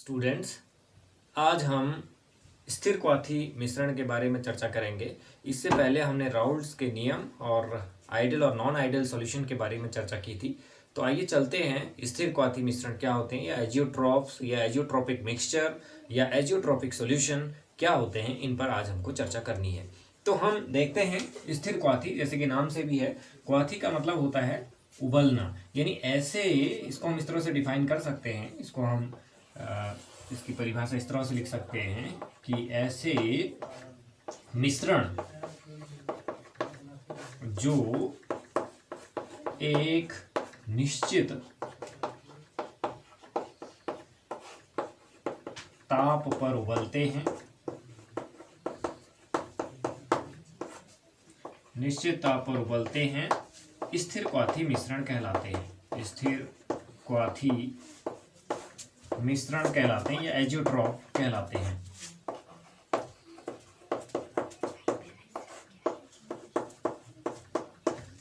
Students, आज हम स्थिर क्वाथी मिश्रण के बारे में चर्चा करेंगे। इससे पहले हमने राउल्ट्स के नियम और आइडियल और नॉन आइडियल सॉल्यूशन के बारे में चर्चा की थी। तो आइए चलते हैं स्थिर क्वाथी मिश्रण क्या होते हैं, या एजियोट्रॉप्स या एजियोट्रॉपिक मिक्सचर या एजियोट्रॉपिक सॉल्यूशन क्या होते हैं, इन पर आज हमको चर्चा करनी है। तो हम देखते हैं स्थिर क्वाथी, जैसे कि नाम से भी है, क्वाथी का मतलब होता है उबलना। यानी ऐसे इसको हम इस तरह से डिफाइन कर सकते हैं, इसको हम इसकी परिभाषा इस तरह से लिख सकते हैं कि ऐसे मिश्रण जो एक निश्चित ताप पर उबलते हैं, निश्चित ताप पर उबलते हैं, स्थिर क्वाथी मिश्रण कहलाते हैं। स्थिर क्वाथी मिश्रण कहलाते हैं या एजियोट्रॉप कहलाते हैं।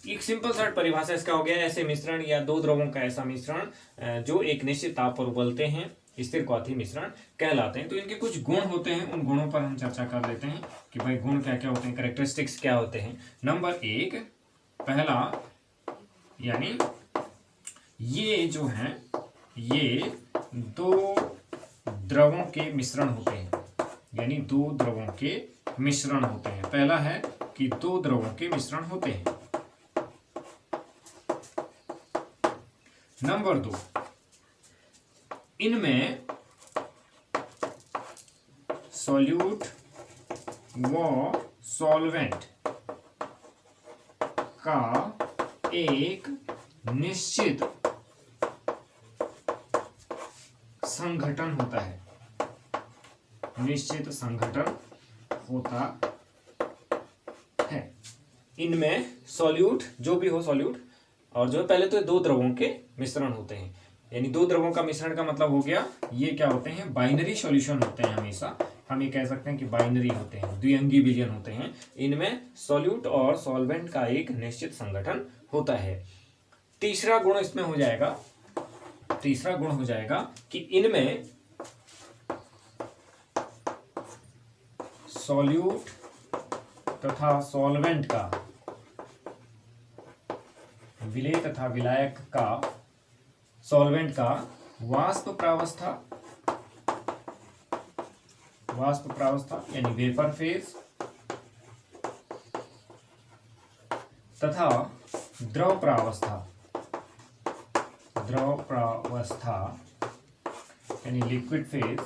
एक सिंपल सा परिभाषा इसका हो गया, ऐसे मिश्रण या दो द्रवों का ऐसा मिश्रण जो एक निश्चित ताप पर उबलते हैं, स्थिर क्वाथी मिश्रण कहलाते हैं। तो इनके कुछ गुण होते हैं, उन गुणों पर हम चर्चा कर लेते हैं कि भाई गुण क्या क्या होते हैं, कैरेक्टरिस्टिक्स क्या होते हैं। नंबर 1, पहला, यानी ये जो है ये दो द्रवों के मिश्रण होते हैं, यानी दो द्रवों के मिश्रण होते हैं। पहला है कि दो द्रवों के मिश्रण होते हैं। नंबर 2, इनमें सॉल्यूट व सॉल्वेंट का एक निश्चित संघटन होता है, निश्चित संघटन होता है। इनमें सॉल्यूट, जो भी हो सॉल्यूट, और जो पहले तो दो द्रवों के मिश्रण होते हैं, यानी दो द्रवों का मिश्रण का मतलब हो गया ये क्या होते हैं, बाइनरी सॉल्यूशन होते हैं। हमेशा हम ये कह सकते हैं कि बाइनरी होते हैं, द्विअंगी विलयन होते हैं। इनमें सॉल्यूट और सॉल्वेंट का एक निश्चित संगठन होता है। तीसरा गुण इसमें हो जाएगा, तीसरा गुण हो जाएगा कि इनमें सॉल्यूट तथा सॉल्वेंट का, विलेय तथा विलायक का, सॉल्वेंट का वाष्प प्रावस्था यानी वेपर फेज तथा द्रव प्रावस्था यानी लिक्विड फेज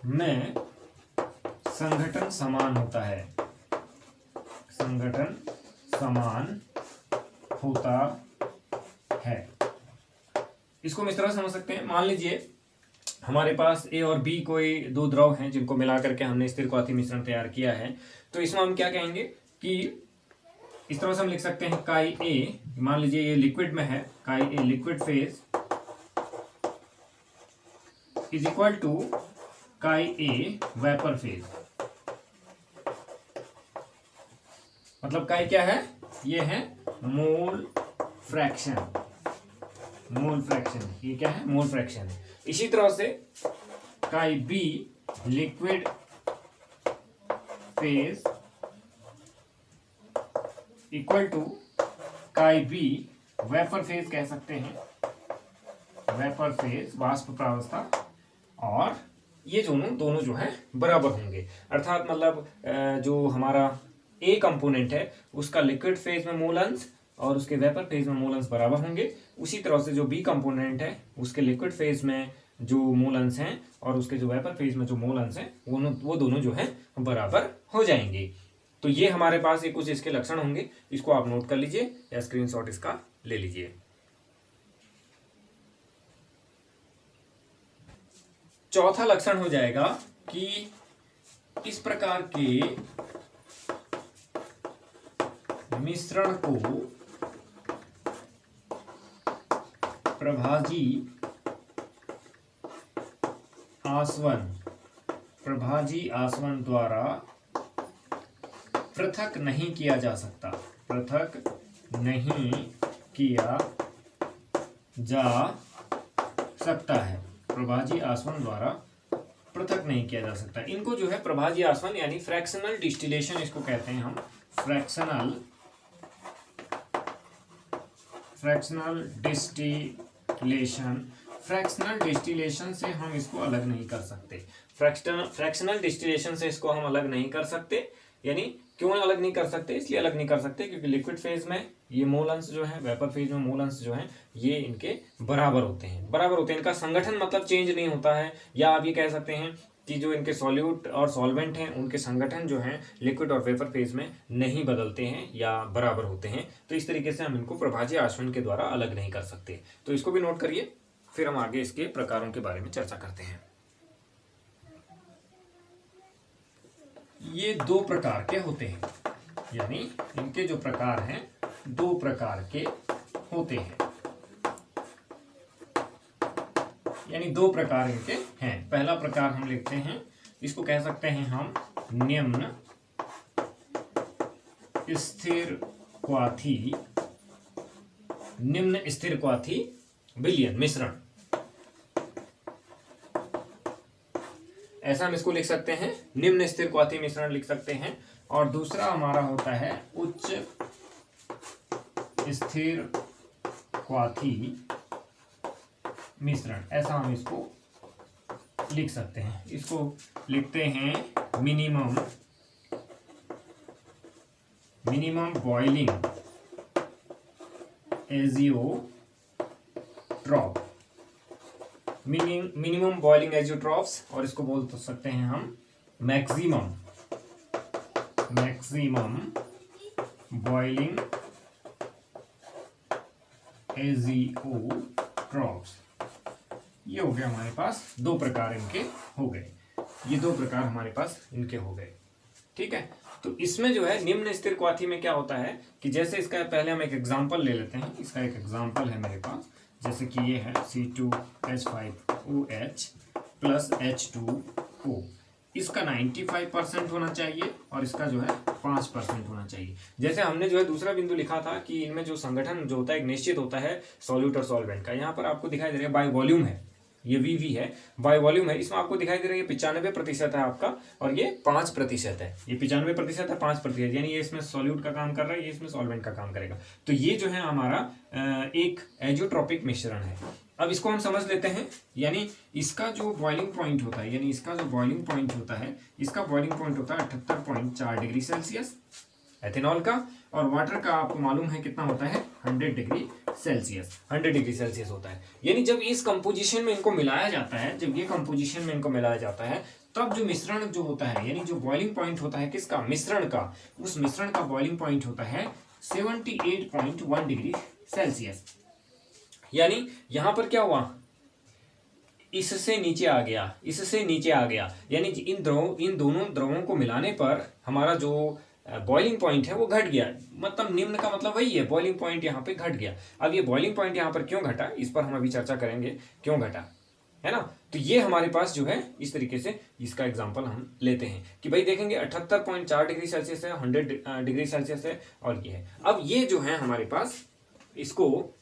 में संघटन समान होता है, संघटन समान होता है। इसको हम इस तरह समझ सकते हैं, मान लीजिए हमारे पास ए और बी कोई दो द्रव हैं जिनको मिला करके हमने स्थिर क्वाथी मिश्रण तैयार किया है। तो इसमें हम क्या कहेंगे कि इस तरह से हम लिख सकते हैं काई ए, मान लीजिए ये लिक्विड में है, chi A liquid phase is equal to chi A vapour phase. मतलब काई क्या है, ये है मोल फ्रैक्शन, मोल फ्रैक्शन, ये क्या है, मोल फ्रैक्शन है। इसी तरह से chi B liquid phase equal to chi B vapour phase कह सकते हैं, वेपर फेज वाष्प प्रावस्था, और ये दोनों जो है बराबर होंगे। अर्थात मतलब जो हमारा ए कंपोनेंट है उसका लिक्विड फेज में मोल अंश और उसके वेपर फेज में मोल अंश बराबर होंगे। उसी तरह से जो बी कंपोनेंट है उसके लिक्विड फेज में जो मोल अंश हैं और उसके जो वेपर फेज में जो मोल अंश हैं वो दोनों जो है बराबर हो जाएंगे। तो ये हमारे पास ये कुछ इसके लक्षण होंगे, इसको आप नोट कर लीजिए या स्क्रीनशॉट इसका ले लीजिए। चौथा लक्षण हो जाएगा कि इस प्रकार के मिश्रण को प्रभाजी आसवन द्वारा पृथक नहीं किया जा सकता, पृथक नहीं किया जा सकता है, प्रभाजी आसवन द्वारा पृथक नहीं किया जा सकता। इनको जो है प्रभाजी आसवन यानी फ्रैक्शनल डिस्टिलेशन इसको कहते हैं हम, फ्रैक्शनल डिस्टिलेशन। फ्रैक्शनल डिस्टिलेशन से हम इसको अलग नहीं कर सकते, फ्रैक्शनल डिस्टिलेशन से इसको हम अलग नहीं कर सकते। यानी क्यों अलग नहीं कर सकते? इसलिए अलग नहीं कर सकते क्योंकि लिक्विड फेज में ये मोल अंश जो है, वेपर फेज में मोल अंश जो है, ये इनके बराबर होते हैं, इनका संगठन मतलब चेंज नहीं होता है। या आप ये कह सकते हैं कि जो इनके सॉल्यूट और सॉल्वेंट हैं उनके संगठन जो हैं लिक्विड और वेपर फेज में नहीं बदलते हैं या बराबर होते हैं। तो इस तरीके से हम इनको प्रभाजी आसवन के द्वारा अलग नहीं कर सकते। तो इसको भी नोट करिए, फिर हम आगे इसके प्रकारों के बारे में चर्चा करते हैं। ये दो प्रकार के होते हैं, यानी इनके जो प्रकार हैं दो प्रकार के होते हैं, यानी दो प्रकार इनके हैं। पहला प्रकार हम लिखते हैं, इसको कह सकते हैं हम निम्न स्थिर क्वाथी विलयन मिश्रण, ऐसा हम इसको लिख सकते हैं, निम्न स्थिर क्वाथी मिश्रण लिख सकते हैं। और दूसरा हमारा होता है उच्च स्थिर क्वाथी मिश्रण, ऐसा हम इसको लिख सकते हैं। इसको लिखते हैं minimum boiling azeotrope, minimum boiling azeotropes, और इसको बोल तो सकते हैं हम मैक्सिमम बॉइलिंग एजियोट्रॉप्स। ये हो गया हमारे पास, दो प्रकार इनके हो गए, ये दो प्रकार हमारे पास इनके हो गए। ठीक है, तो इसमें जो है निम्न स्थिर क्वाथी में क्या होता है कि जैसे इसका पहले हम एक एग्जांपल ले लेते हैं। इसका एक एग्जांपल है मेरे पास, जैसे कि ये है C2H5OH प्लस H2O। इसका 95% होना चाहिए और इसका जो है 5% होना चाहिए। जैसे हमने जो है दूसरा बिंदु लिखा था कि इनमें जो संगठन जो होता है एक निश्चित होता है सॉल्यूट और सॉल्वेंट का। यहाँ पर आपको दिखाई दे रहा है बाय वॉल्यूम है, ये VV है, बाय वॉल्यूम है। इसमें आपको दिखाई दे रहा है ये 95% है आपका और ये 5% है। ये 95% है, 5%, यानी ये इसमें सॉल्यूट का काम कर रहा है, ये इसमें सॉल्वेंट का काम करेगा। तो ये जो है हमारा एक एजियोट्रॉपिक मिश्रण है। अब इसको हम समझ लेते हैं, यानी इसका जो बॉइलिंग पॉइंट होता है, यानी इसका जो बॉइलिंग पॉइंट होता है, इसका बॉइलिंग पॉइंट होता है 78.4 डिग्री सेल्सियस एथेनॉल का, और वाटर का आपको मालूम है कितना होता है 100 डिग्री सेल्सियस होता है। यानी जब इस कंपोजिशन में इनको मिलाया जाता है, जब ये कंपोजिशन में इनको मिलाया जाता है, तब जो मिश्रण जो होता है, यानी जो बॉइलिंग पॉइंट होता है किसका, मिश्रण का, उस मिश्रण का बॉइलिंग पॉइंट होता है 78.1 डिग्री सेल्सियस। यानी यहां पर क्या हुआ, इससे नीचे आ गया, यानी इन दोनों द्रवों को मिलाने पर हमारा जो बॉइलिंग पॉइंट है वो घट गया। मतलब निम्न का मतलब वही है, बॉइलिंग पॉइंट यहाँ पे घट गया। अब ये बॉइलिंग पॉइंट यहाँ पर क्यों घटा, इस पर हम अभी चर्चा करेंगे क्यों घटा, है ना। तो ये हमारे पास जो है इस तरीके से इसका एग्जांपल हम लेते हैं कि भाई देखेंगे 78.4 डिग्री सेल्सियस है, 100 डिग्री सेल्सियस है, और ये है। अब ये जो है हमारे पास, इसको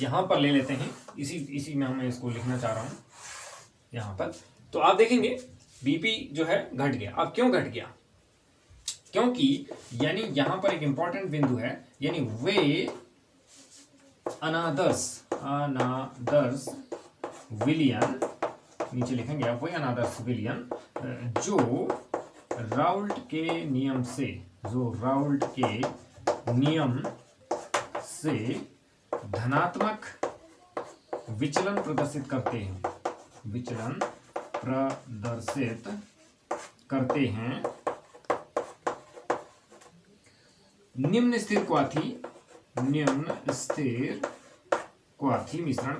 यहां पर ले लेते हैं, इसी में मैं इसको लिखना चाह रहा हूं यहां पर। तो आप देखेंगे बीपी जो है घट गया। अब क्यों घट गया, क्योंकि यानी यहां पर एक इंपॉर्टेंट बिंदु है, यानी वे अनादर्स विलियन, नीचे लिखेंगे आप, वे अनादर्स विलियन जो राउल्ट के नियम से धनात्मक विचलन प्रदर्शित करते हैं, निम्न स्थिर क्वाथी मिश्रण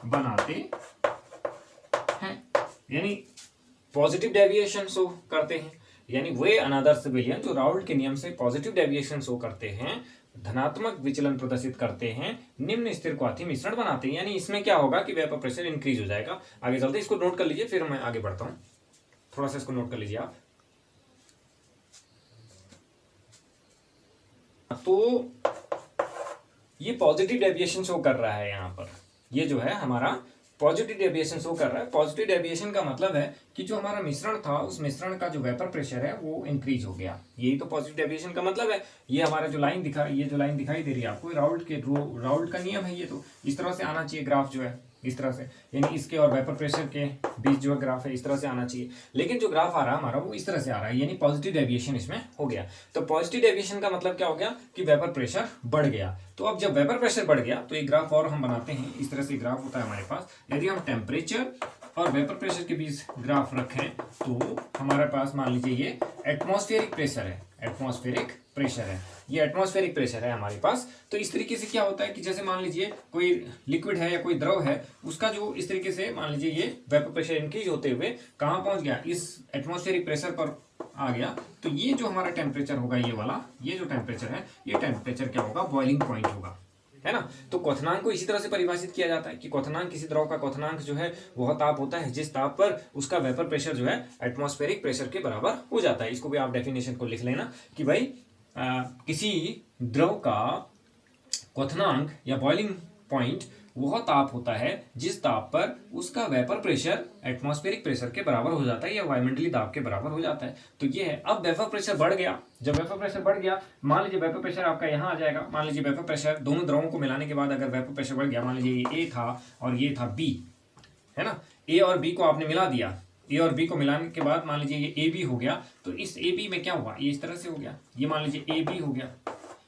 बनाते हैं, यानी पॉजिटिव डेविएशन शो करते हैं। यानी वे अनादर्स विलियन जो राउल्ट के नियम से पॉजिटिव डेविएशन शो करते हैं, धनात्मक विचलन प्रदर्शित करते हैं, निम्न स्थिर क्वाथी मिश्रण बनाते हैं। यानी इसमें क्या होगा कि वेपर प्रेशर इंक्रीज हो जाएगा। आगे चलते इसको नोट कर लीजिए, फिर मैं आगे बढ़ता हूं। थोड़ा सा इसको नोट कर लीजिए आप। तो ये पॉजिटिव डेविएशन शो कर रहा है यहाँ पर, ये जो है हमारा पॉजिटिव डेविएशन शो कर रहा है। पॉजिटिव डेविएशन का मतलब है कि जो हमारा मिश्रण था उस मिश्रण का जो वेपर प्रेशर है वो इंक्रीज हो गया, यही तो पॉजिटिव डेविएशन का मतलब है। ये हमारा जो लाइन ये जो लाइन दिखाई दे रही है आपको, राउल्ट का नियम है, ये तो इस तरह से आना चाहिए ग्राफ जो है, इस तरह से, यानी इसके और वेपर प्रेशर के बीच जो ग्राफ है इस तरह से आना चाहिए। लेकिन जो ग्राफ आ रहा है हमारा वो इस तरह से आ रहा है, यानी पॉजिटिव डेविएशन इसमें हो गया। तो पॉजिटिव डेविएशन का मतलब क्या हो गया कि वेपर प्रेशर बढ़ गया। तो अब जब वेपर प्रेशर बढ़ गया तो एक ग्राफ और हम बनाते हैं, इस तरह से ग्राफ होता है हमारे पास। यदि हम टेम्परेचर और वेपर प्रेशर के बीच ग्राफ रखें तो हमारे पास मान लीजिए ये एटमॉस्फेरिक प्रेशर है, एटमॉस्फेरिक प्रेशर है, ये एटमॉस्फेरिक प्रेशर है हमारे पास। तो इस तरीके से क्या होता है कि जैसे मान लीजिए कोई लिक्विड है या कोई द्रव है, उसका जो इस तरीके से मान लीजिए ये वेपर प्रेशर इंक्रीज होते हुए कहाँ पहुंच गया, इस एटमॉस्फेरिक प्रेशर पर आ गया। तो ये जो हमारा टेम्परेचर होगा, ये वाला, ये जो टेम्परेचर है, ये टेम्परेचर क्या होगा, बॉइलिंग पॉइंट होगा, है ना। तो क्वथनांक को इसी तरह से परिभाषित किया जाता है कि क्वथनांक, किसी द्रव का क्वथनांक जो है वह ताप होता है जिस ताप पर उसका वेपर प्रेशर जो है एटमॉस्फेरिक प्रेशर के बराबर हो जाता है। इसको भी आप डेफिनेशन को लिख लेना कि भाई किसी द्रव का क्वथनांक या बॉइलिंग पॉइंट वह ताप होता है जिस ताप पर उसका वेपर प्रेशर एटमॉस्फेरिक प्रेशर के बराबर हो जाता है या वायुमंडलीय दाब के बराबर हो जाता है। तो ये है। अब वेपर प्रेशर बढ़ गया, जब वेपर प्रेशर बढ़ गया, मान लीजिए वेपर प्रेशर आपका यहाँ आ जाएगा, मान लीजिए वेपर प्रेशर दोनों द्रवों को मिलाने के बाद अगर वेपर प्रेशर बढ़ गया, मान लीजिए ये ए था और ये था बी, है ना, ए और बी को आपने मिला दिया, ए और बी को मिलाने के बाद मान लीजिए ये ए बी हो गया। तो इस ए बी में क्या हुआ, ये इस तरह से हो गया, ये मान लीजिए ए बी हो गया।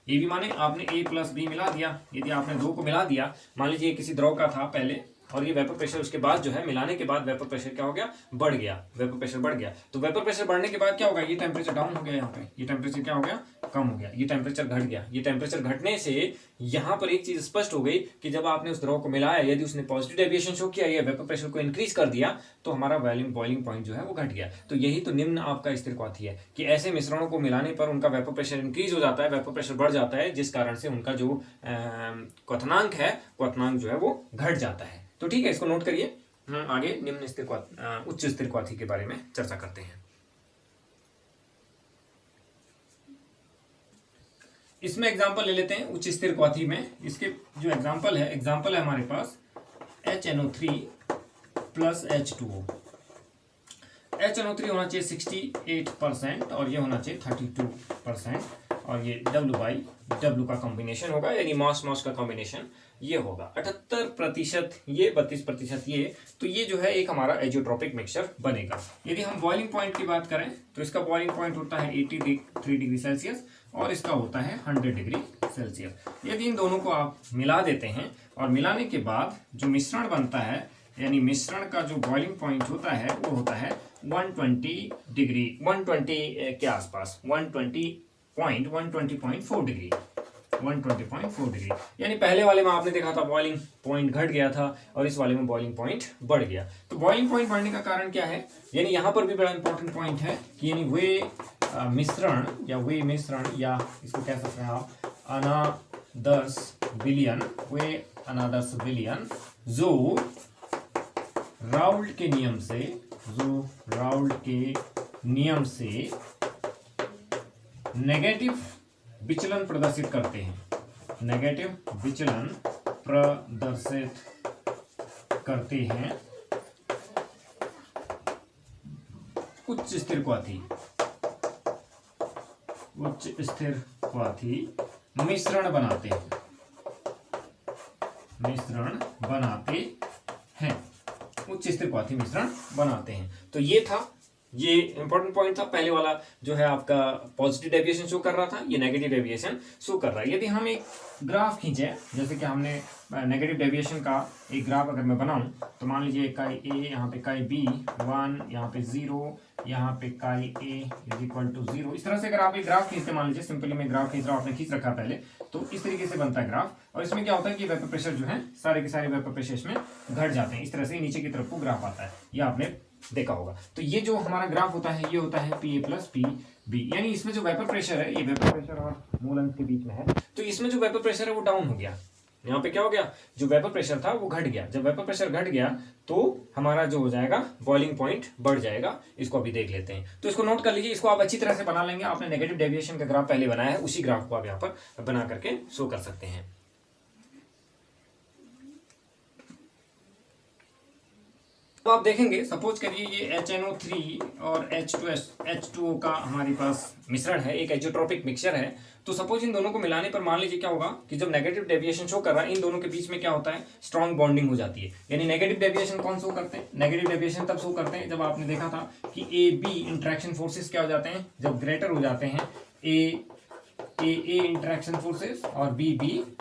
ए बी माने आपने ए प्लस बी मिला दिया। यदि आपने दो को मिला दिया, मान लीजिए किसी द्रव का था पहले और ये वेपर प्रेशर उसके बाद जो है मिलाने के बाद वेपर प्रेशर क्या हो गया, बढ़ गया, वेपर प्रेशर बढ़ गया। तो वेपर प्रेशर बढ़ने के बाद क्या होगा, ये टेम्परेचर डाउन हो गया, यहाँ पे ये टेम्परेचर क्या हो गया, कम हो गया, ये टेम्परेचर घट गया। ये टेम्परेचर घटने से यहाँ पर एक चीज स्पष्ट हो गई कि जब आपने उस द्रव को मिलाया, यदि उसने पॉजिटिव डेविएशन शो किया या वेपर प्रेशर को इंक्रीज कर दिया तो हमारा बॉइलिंग पॉइंट जो है वो घट गया। तो यही तो निम्न आपका स्थिरक्वाथी है कि ऐसे मिश्रणों को मिलाने पर उनका वेपर प्रेशर इंक्रीज हो जाता है, वेपर प्रेशर बढ़ जाता है, जिस कारण से उनका जो क्वथनांक है, क्वथनांक जो है वो घट जाता है। तो ठीक है, इसको नोट करिए। हम आगे निम्न स्थिरक्वाथी, उच्च स्थिरक्वाथी के बारे में चर्चा करते हैं। इसमें एग्जांपल ले लेते हैं उच्च स्थिरक्वाथी में। इसके जो एग्जांपल है हमारे पास HNO3 प्लस H2O। HNO3 होना चाहिए 68% और ये होना चाहिए 32%, और ये W का कॉम्बिनेशन होगा, यानी मास का कॉम्बिनेशन ये होगा। 78% ये, 32% ये। तो ये जो है एक हमारा एजियोट्रोपिक मिक्सचर बनेगा। यदि हम बॉइलिंग पॉइंट की बात करें तो इसका बॉइलिंग पॉइंट होता है 83 डिग्री सेल्सियस और इसका होता है 100 डिग्री सेल्सियस। यदि इन दोनों को आप मिला देते हैं और मिलाने के बाद जो मिश्रण बनता है, यानी मिश्रण का जो बॉइलिंग पॉइंट होता है वो होता है 120 डिग्री, 120 के आसपास, 120.4 डिग्री, 120.4 डिग्री। यानी पहले वाले में आपने देखा था बॉइलिंग पॉइंट घट गया था और इस वाले में बॉइलिंग पॉइंट बढ़ गया। तो बॉइलिंग पॉइंट बढ़ने का कारण क्या है, यानी यहाँ पर भी बड़ा इंपॉर्टेंट पॉइंट है कि यानी वे मिश्रण या इसको कह सकते हैं आप अनादर्श विलयन, जो राउल्ट के नियम से नेगेटिव विचलन प्रदर्शित करते हैं, उच्च स्थिरक्वाथी मिश्रण बनाते हैं, उच्च स्थिरक्वाथी मिश्रण बनाते हैं। तो ये इंपॉर्टेंट पॉइंट था। पहले वाला जो है आपका पॉजिटिव डेविएशन शो कर रहा था, ये नेगेटिव डेविएशन शो कर रहा है। यदि हम एक ग्राफ खींचे, जैसे कि हमने नेगेटिव डेविएशन का एक ग्राफ अगर मैं बनाऊं, तो मान लीजिए इकाई A, यहाँ पे इकाई B 1, यहाँ पे 0, यहाँ पे इकाई A = 0। इस तरह से अगर आप एक ग्राफ खींचते, मान लीजिए सिंपली मैं ग्राफ खींच रहा हूँ, आपने खींच रखा पहले, तो इस तरीके से बनता है ग्राफ। और इसमें क्या होता है कि वेपर प्रेशर जो है सारे के सारे वेपर प्रेशर इसमें घट जाते हैं। इस तरह से नीचे की तरफ को ग्राफ आता है, ये आपने देखा होगा। तो ये जो हमारा ग्राफ होता है ये होता है PA + PB, यानी इसमें जो वेपर प्रेशर है, ये वेपर प्रेशर और मूल अंश के बीच में है, तो इसमें जो वेपर प्रेशर है वो डाउन हो गया, यहाँ पे क्या हो गया, जो वेपर प्रेशर था वो घट गया। जब वेपर प्रेशर घट गया तो हमारा जो हो जाएगा बॉइलिंग पॉइंट बढ़ जाएगा। इसको अभी देख लेते हैं। तो इसको नोट कर लीजिए, इसको आप अच्छी तरह से बना लेंगे। आपने नेगेटिव डेविएशन का ग्राफ पहले बनाया है, उसी ग्राफ को आप यहाँ पर बना करके शो कर सकते हैं। तो आप देखेंगे, सपोज करिए ये HNO3 और H2O का हमारे पास मिश्रण है, एक एजोट्रोपिक मिक्सचर है। तो सपोज इन दोनों को मिलाने पर मान लीजिए क्या होगा कि जब नेगेटिव डेविएशन शो कर रहा है, इन दोनों के बीच में क्या होता है, स्ट्रॉन्ग बॉन्डिंग हो जाती है। यानी नेगेटिव डेविएशन कौन शो करते हैं, नेगेटिव डेविएशन तब शो करते हैं जब आपने देखा था कि AB इंटरेक्शन फोर्सेस क्या हो जाते हैं, जब ग्रेटर हो जाते हैं ए इंटरेक्शन फोर्सेस और बी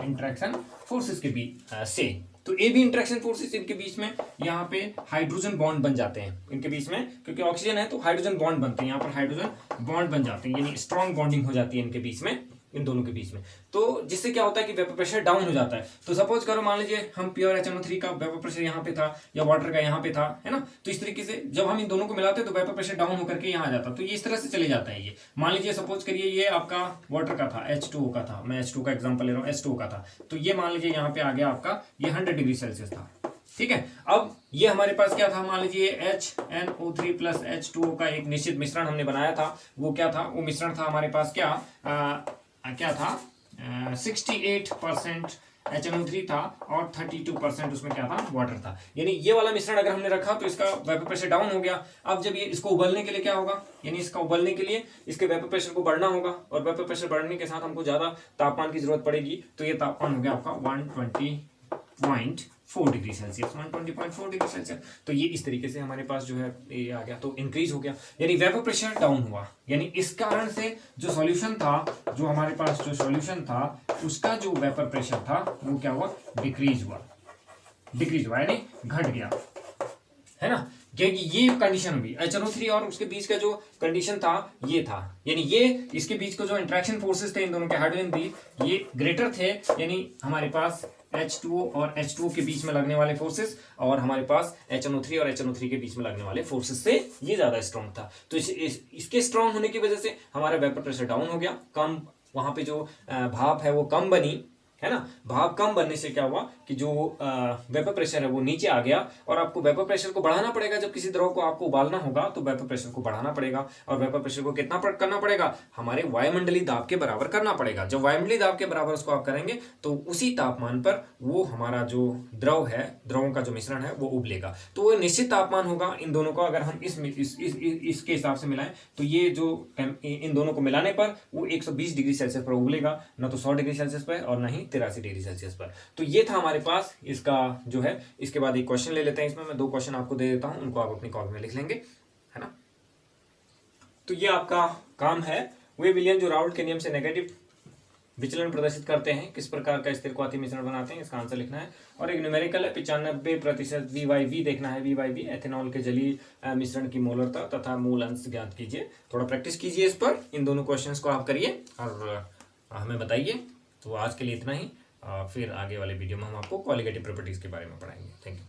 इंटरेक्शन फोर्सेस के बीच से। तो ए बी इंटरेक्शन फोर्सेस, इनके बीच में यहाँ पे हाइड्रोजन बॉन्ड बन जाते हैं इनके बीच में, क्योंकि ऑक्सीजन है तो हाइड्रोजन बॉन्ड बनते हैं, यहाँ पर हाइड्रोजन बॉन्ड बन जाते हैं, यानी स्ट्रॉन्ग बॉन्डिंग हो जाती है इनके बीच में, इन दोनों के बीच में। तो जिससे क्या होता है कि वेपर प्रेशर डाउन हो जाता है। तो सपोज करो मान लीजिए हम प्योर HNO3 का वेपर प्रेशर यहाँ पे था या वाटर का यहाँ पे था, है ना। तो इस तरीके से जब हम इन दोनों को मिलाते हैं तो वेपर प्रेशर डाउन होकर के यहाँ आ जाता है। तो ये इस तरह से चले जाता है। ये मान लीजिए सपोज करिए ये आपका वाटर का था, H2O का था, मैं H2 का एग्जाम्पल ले रहा हूँ, H2O का था। तो ये मान लीजिए यहाँ पे आ गया आपका, ये 100 डिग्री सेल्सियस था, ठीक है। अब ये हमारे पास क्या था, मान लीजिए HNO3 प्लस H2O का एक निश्चित मिश्रण हमने बनाया था। वो क्या था, वो मिश्रण था हमारे पास क्या था 68% HNO3 था और 32% उसमें क्या था, वाटर था। यानी ये वाला मिश्रण अगर हमने रखा तो इसका वेपर प्रेशर डाउन हो गया। अब जब ये इसको उबलने के लिए क्या होगा, यानी इसका उबलने के लिए इसके वेपर प्रेशर को बढ़ना होगा, और वेपर प्रेशर बढ़ने के साथ हमको ज्यादा तापमान की जरूरत पड़ेगी। तो ये तापमान हो गया आपका 120.4 डिग्री सेल्सियस, 120.4 डिग्री सेल्सियस। तो ये इस तरीके से हमारे पास जो है ये आ गया, तो इंक्रीज हो गया, यानी वेपर प्रेशर डाउन हुआ। यानी इस कारण से जो सॉल्यूशन था, जो हमारे पास जो सॉल्यूशन था उसका जो वेपर प्रेशर था वो क्या हुआ, डिक्रीज हुआ यानी घट गया, है ना। क्योंकि ये कंडीशन हुई HNO3 और उसके बीच का जो कंडीशन था ये था, यानी ये इसके बीच को जो इंटरेक्शन फोर्सेस थे इन दोनों के हाइड्रोजन बीच, ये ग्रेटर थे। यानी हमारे पास H2O और H2O के बीच में लगने वाले फोर्सेस और हमारे पास HNO3 और HNO3 के बीच में लगने वाले फोर्सेस से ये ज्यादा स्ट्रॉन्ग था। तो इसके स्ट्रॉन्ग होने की वजह से हमारा वेपर प्रेशर डाउन हो गया, कम, वहां पे जो भाप है वो कम बनी, है ना। भाप कम बनने से क्या हुआ कि जो वेपर प्रेशर है वो नीचे आ गया। और आपको वेपर प्रेशर को बढ़ाना पड़ेगा, जब किसी द्रव को आपको उबालना होगा तो वेपर प्रेशर को बढ़ाना पड़ेगा। और वेपर प्रेशर को कितना करना पड़ेगा, हमारे वायुमंडलीय दाब के बराबर करना पड़ेगा। जब वायुमंडलीय दाब के बराबर उसको आप करेंगे तो उसी तापमान पर वो हमारा जो द्रव है, द्रवों का जो मिश्रण है वो उबलेगा। तो वो निश्चित तापमान होगा इन दोनों का। अगर हम इसके हिसाब से मिलाएं तो ये जो इन दोनों को मिलाने पर वो 120 डिग्री सेल्सियस पर उबलेगा, ना तो 100 डिग्री सेल्सियस पर और ना ही 83 डिग्री सेल्सियस पर। तो ये था हमारे पास इसका जो है। इसके बाद एक क्वेश्चन ले लेते हैं, इसमें मैं 2 क्वेश्चन आपको दे देता हूं, उनको आप अपनी कॉपी में लिख लेंगे, है ना। तो ये आपका काम है, वे विलियम जो राउल्ट के नियम से नेगेटिव विचलन प्रदर्शित करते हैं, किस प्रकार का स्थिरक्वाथी मिश्रण बनाते हैं, इसका आंसर लिखना है। और एक न्यूमेरिकल है 95% VYV देखना है। VYV एथेनॉल के जलीय मिश्रण की मोलरता तथा मूल अंश ज्ञात कीजिए। थोड़ा प्रैक्टिस कीजिए इस पर, इन दोनों क्वेश्चंस को आप करिए और हमें बताइए। तो आज के लिए इतना ही, फिर आगे वाले वीडियो में हम आपको क्वालिटेटिव प्रॉपर्टीज के बारे में पढ़ाएंगे। Thank you.